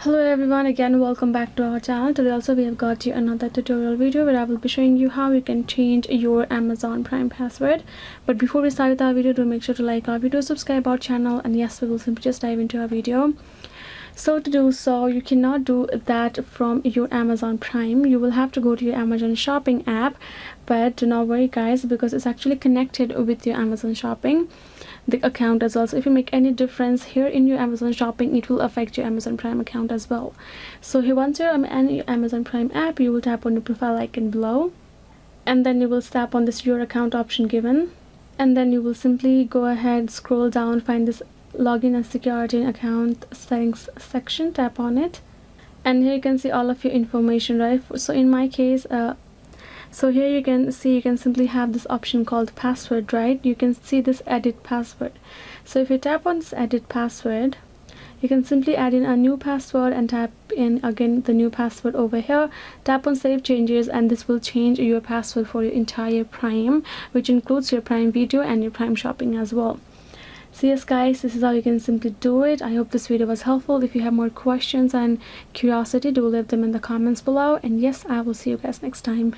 Hello everyone, again welcome back to our channel. Today also we have got you another tutorial video where I will be showing you how you can change your Amazon Prime password. But before we start with our video, do make sure to like our video, subscribe our channel, and yes, we will simply just dive into our video. So to do so, you cannot do that from your Amazon Prime. You will have to go to your Amazon shopping app, but do not worry guys, because it's actually connected with your Amazon shopping the account as well. So if you make any difference here in your Amazon shopping, it will affect your Amazon Prime account as well. So here, once you're in your Amazon Prime app, you will tap on the profile icon below, and then you will tap on this your account option given, and then you will simply go ahead, scroll down, find this login and security and account settings section, tap on it, and here you can see all of your information, right? So in my case, so here you can see, you can simply have this option called password, right? You can see this edit password. So if you tap on this edit password, you can simply add in a new password and tap in again the new password over here, tap on save changes, and this will change your password for your entire Prime, which includes your Prime Video and your Prime Shopping as well. So yes guys, this is how you can simply do it. I hope this video was helpful. If you have more questions and curiosity, do leave them in the comments below, and yes, I will see you guys next time.